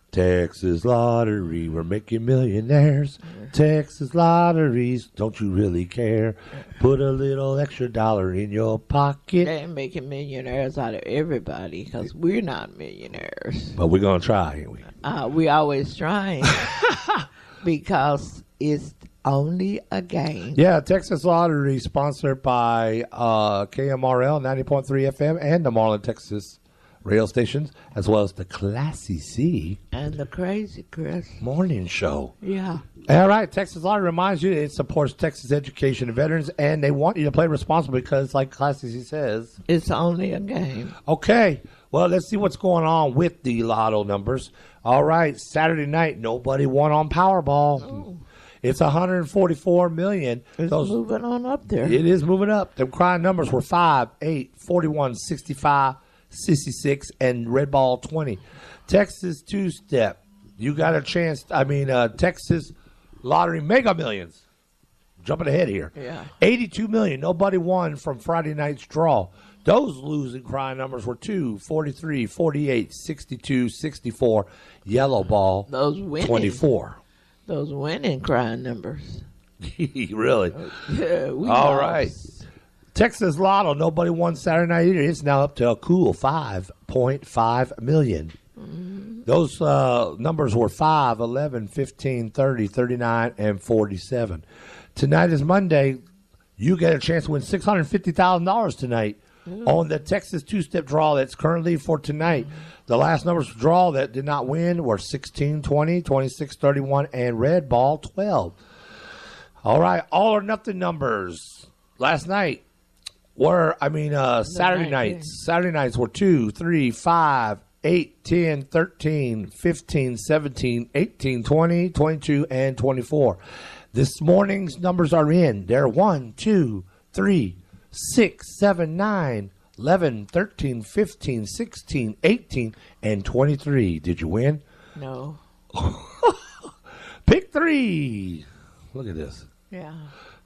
Texas Lottery, we're making millionaires. Texas Lotteries, don't you really care? Put a little extra dollar in your pocket. They're making millionaires out of everybody because we're not millionaires. But we're going to try, ain't we? We always trying because it's only a game. Yeah, Texas Lottery sponsored by KMRL 90.3 FM and the Marlin, Texas rail stations, as well as the Classy C And the Crazy Chris. morning show. Yeah. All right, Texas Lottery reminds you that it supports Texas education and veterans, and they want you to play responsible because, like Classy C says, It's only a game. okay, well, let's see what's going on with the lotto numbers. All right, Saturday night, nobody won on Powerball. It's 144 million. It's moving on up there. It is moving up. The crying numbers were 5, 8, 41, 65, 66, and red ball 20. Texas two-step. You got a chance. Texas Lottery Mega Millions. Jumping ahead here. Yeah. 82 million. Nobody won from Friday night's draw. Those losing crying numbers were 2, 43, 48, 62, 64. Yellow ball Those winning. 24. Those winning crying numbers. Really? Yeah, we All lost. right. Texas Lotto, nobody won Saturday night either. It's now up to a cool 5.5 million. Those numbers were 5, 11, 15, 30, 39, and 47. Tonight is Monday. You get a chance to win $650,000 tonight on the Texas two-step draw that's currently for tonight. The last numbers for draw that did not win were 16, 20, 26, 31, and red ball 12. All right, all or nothing numbers. Last night were, Saturday nights. Saturday nights were 2, 3, 5, 8, 10, 13, 15, 17, 18, 20, 22, and 24. This morning's numbers are in. They're 1, 2, 3, 6, 7, 9, 11, 13, 15, 16, 18, and 23. Did you win? No. Pick 3. Look at this. Yeah.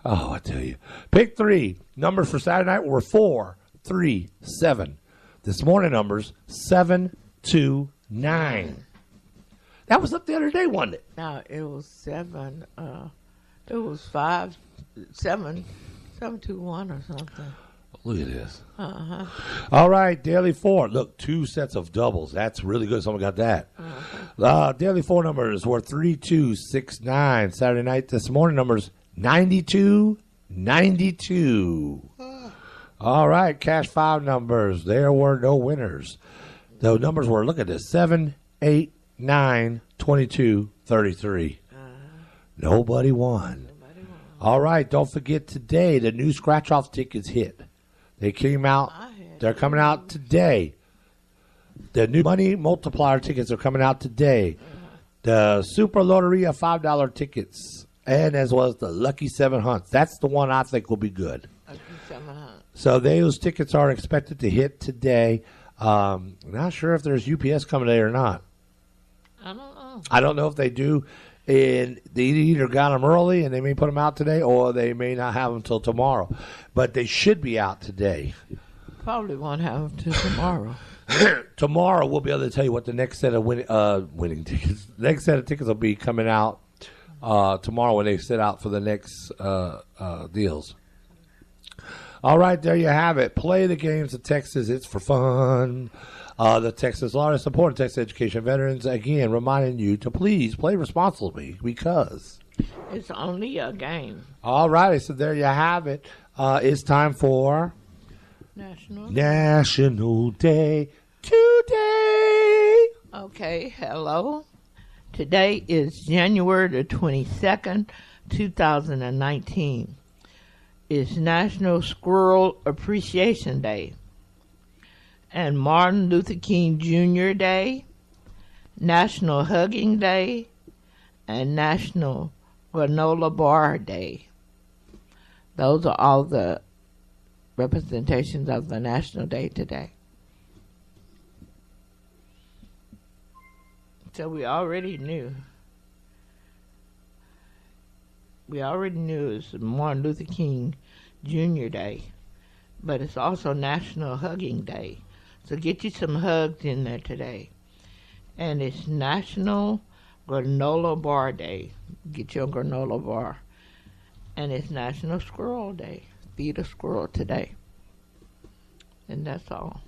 Oh, I tell you. Pick 3. Numbers for Saturday night were 4, 3, 7. This morning numbers 7, 2, 9. That was up the other day, wasn't it? No, it was 7. It was 5, 7, 721 or something. Look at this. All right, Daily 4. Look, 2 sets of doubles. That's really good. Someone got that. Daily 4 numbers were 3269. Saturday night this morning numbers 9292. All right, Cash 5 numbers. There were no winners. The numbers were, look at this, 7, 8, 9, 22, 33. Nobody won. All right, don't forget today the new scratch-off tickets hit. They came out. They're coming out today. The new money multiplier tickets are coming out today. The Super Loteria $5 tickets, and as well as the Lucky 7 Hunts. That's the one I think will be good. Lucky 7 Hunts. So those tickets are expected to hit today. Not sure if there's UPS coming today or not. I don't know. I don't know if they do. And they either got them early and they may put them out today, or they may not have them until tomorrow. But they should be out today. Probably won't have them till tomorrow. Tomorrow we'll be able to tell you what the next set of winning tickets. Next set of tickets will be coming out tomorrow when they set out for the next deals. All right, there you have it. Play the games of Texas. It's for fun. The Texas Lottery supporting Texas education veterans. Again, reminding you to please play responsibly because It's only a game. All righty, so there you have it. It's time for National Day today. Okay, hello. Today is January the 22nd, 2019. It's National Squirrel Appreciation Day and Martin Luther King Jr. Day, National Hugging Day, and National Granola Bar Day. Those are all the representations of the National Day today. So we already knew. We already knew it was Martin Luther King Jr. Day, but it's also National Hugging Day. So get you some hugs in there today. And it's National Granola Bar Day. Get your granola bar. And it's National Squirrel Day. Feed a squirrel today. And that's all.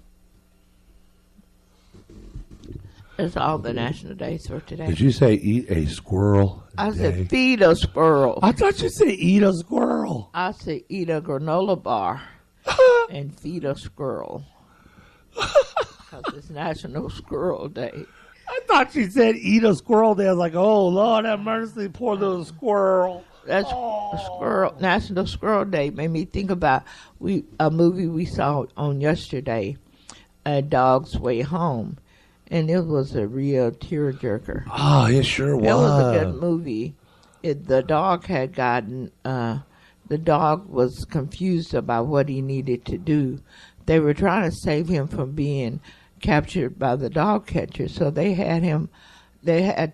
That's all the national days for today. Did you say eat a squirrel? I said feed a squirrel. I thought you said eat a squirrel. I said eat a granola bar and feed a squirrel. Because it's National Squirrel Day. I thought you said eat a squirrel day. I was like, oh, Lord have mercy, poor little squirrel. That's squirrel. National Squirrel Day made me think about a movie we saw on yesterday, A Dog's Way Home. And it was a real tearjerker. Oh, it sure was. It was a good movie. The dog had gotten, the dog was confused about what he needed to do. They were trying to save him from being captured by the dog catcher. So they had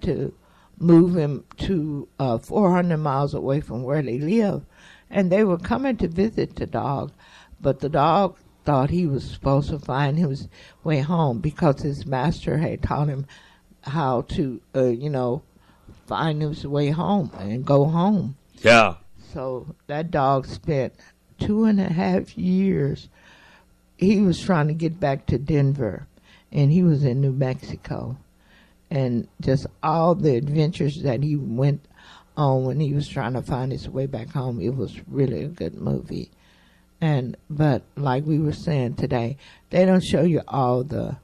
to move him to 400 miles away from where they live. And they were coming to visit the dog, but the dog thought he was supposed to find his way home because his master had taught him how to, find his way home and go home. Yeah. So that dog spent 2.5 years. He was trying to get back to Denver, and he was in New Mexico. And just all the adventures that he went on when he was trying to find his way back home, it was really a good movie. But like we were saying today, they don't show you all the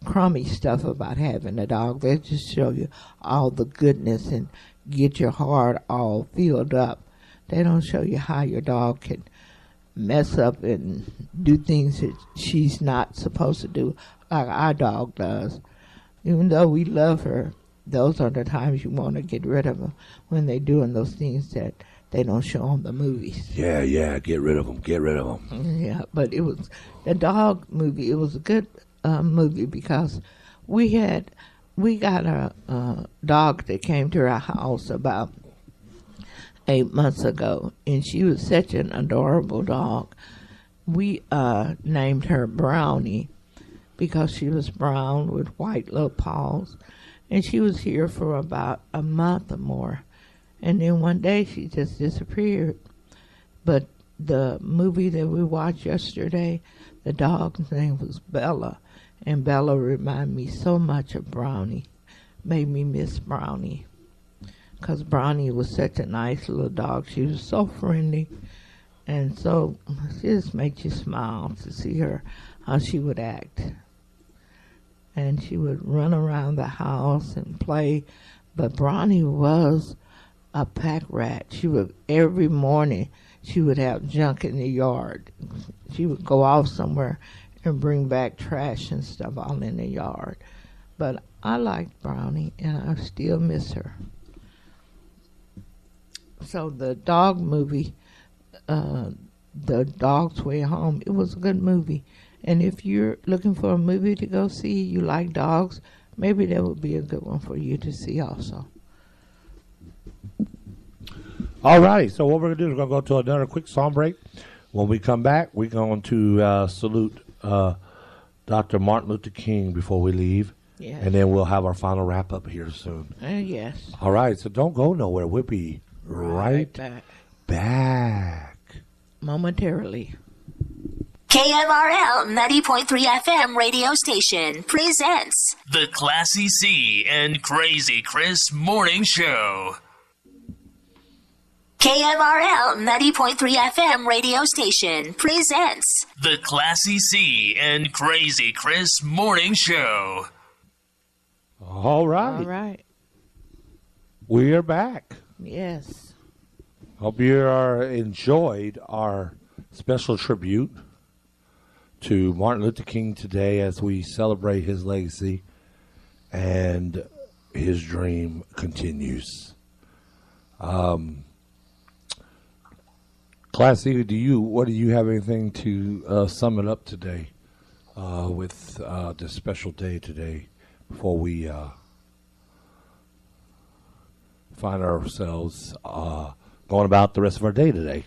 crummy stuff about having a dog. They just show you all the goodness and get your heart all filled up. They don't show you how your dog can mess up and do things that she's not supposed to do, like our dog does. Even though we love her, those are the times you want to get rid of them, when they're doing those things that they don't show on the movies. Yeah, get rid of them, Yeah, but it was the dog movie. It was a good movie because we got a dog that came to our house about 8 months ago, and she was such an adorable dog. We named her Brownie because she was brown with white little paws, And she was here for about a month or more. And then one day she just disappeared. But the movie that we watched yesterday, the dog's name was Bella. And Bella reminded me so much of Brownie. Made me miss Brownie. Because Brownie was such a nice little dog. She was so friendly. And so she just made you smile to see her, how she would act. And she would run around the house and play. But Brownie was a pack rat. She would, every morning, she would have junk in the yard. She would go off somewhere and bring back trash and stuff all in the yard. But I liked Brownie, and I still miss her. So the dog movie, The Dog's Way Home, it was a good movie. And if you're looking for a movie to go see, you like dogs, maybe that would be a good one for you to see also. All right, so what we're going to do is we're going to go to another quick song break. When we come back, we're going to salute Dr. Martin Luther King before we leave. Yes. And then we'll have our final wrap-up here soon. Yes. All right, so don't go nowhere. We'll be right back. Momentarily. KMRL 90.3 FM radio station presents The Classy C and Crazy Chris Morning Show. KMRL 90.3 FM radio station presents The Classy C and Crazy Chris Morning Show. All right. All right. We are back. Yes. Hope you are enjoyed our special tribute to Martin Luther King today as we celebrate his legacy and his dream continues. Classy, what do you have anything to sum it up today with this special day today before we find ourselves going about the rest of our day today?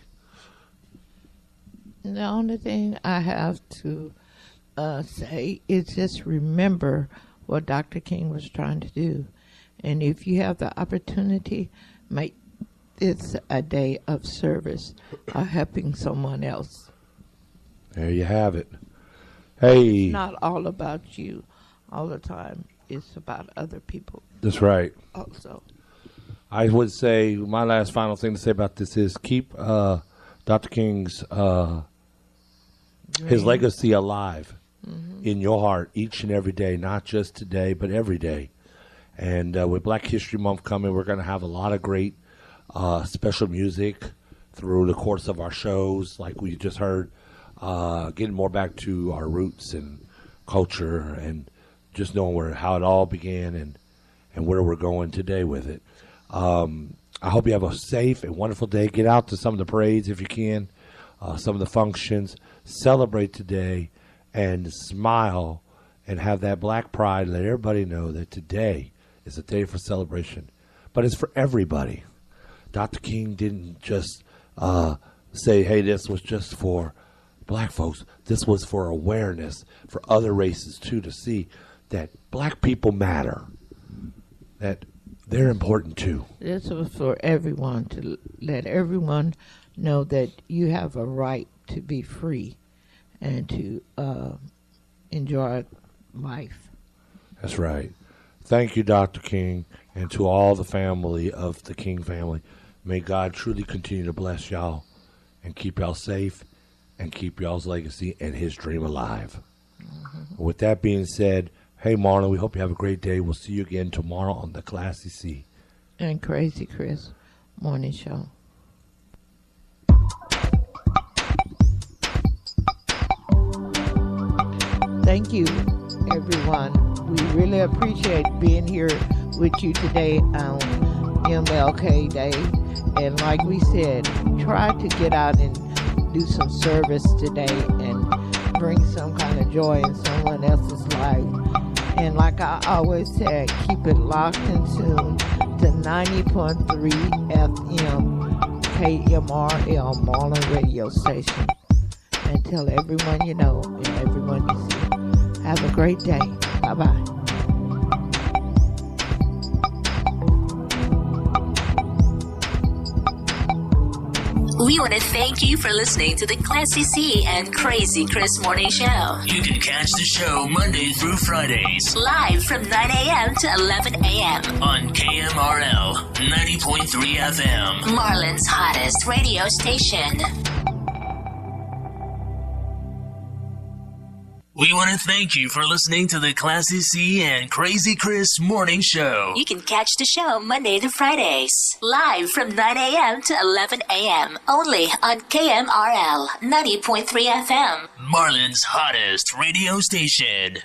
The only thing I have to say is just remember what Dr. King was trying to do. And if you have the opportunity, make this a day of service or helping someone else. There you have it. Hey. It's not all about you all the time. It's about other people That's right. also. I would say my last final thing to say about this is keep Dr. King's his legacy alive in your heart each and every day, not just today, but every day. And with Black History Month coming, we're going to have a lot of great special music through the course of our shows, like we just heard, getting more back to our roots and culture and just knowing how it all began and where we're going today with it. I hope you have a safe and wonderful day. Get out to some of the parades if you can, some of the functions. Celebrate today and smile and have that black pride. Let everybody know that today is a day for celebration. But it's for everybody. Dr. King didn't just say, hey, this was just for black folks. This was for awareness for other races, too, to see that black people matter, that they're important, too. This was for everyone, to let everyone know that you have a right to be free and to enjoy life. That's right. Thank you, Dr. King, and to all the family of the King family. May God truly continue to bless y'all and keep y'all safe and keep y'all's legacy and his dream alive. With that being said, hey, Marlon, we hope you have a great day. We'll see you again tomorrow on the Classy C And Crazy Chris Morning Show. Thank you, everyone. We really appreciate being here with you today on MLK Day. And like we said, try to get out and do some service today and bring some kind of joy in someone else's life. And like I always said, keep it locked and tuned to 90.3 FM KMRL Marlin radio station. And tell everyone you know and everyone you see. Have a great day. Bye-bye. We want to thank you for listening to the Classy C and Crazy Chris Morning Show. You can catch the show Monday through Fridays Live from 9 a.m. to 11 a.m. on KMRL 90.3 FM. Marlin's hottest radio station. We want to thank you for listening to the Classy C and Crazy Chris Morning Show. You can catch the show Monday to Fridays. Live from 9 a.m. to 11 a.m. Only on KMRL 90.3 FM. Marlin's hottest radio station.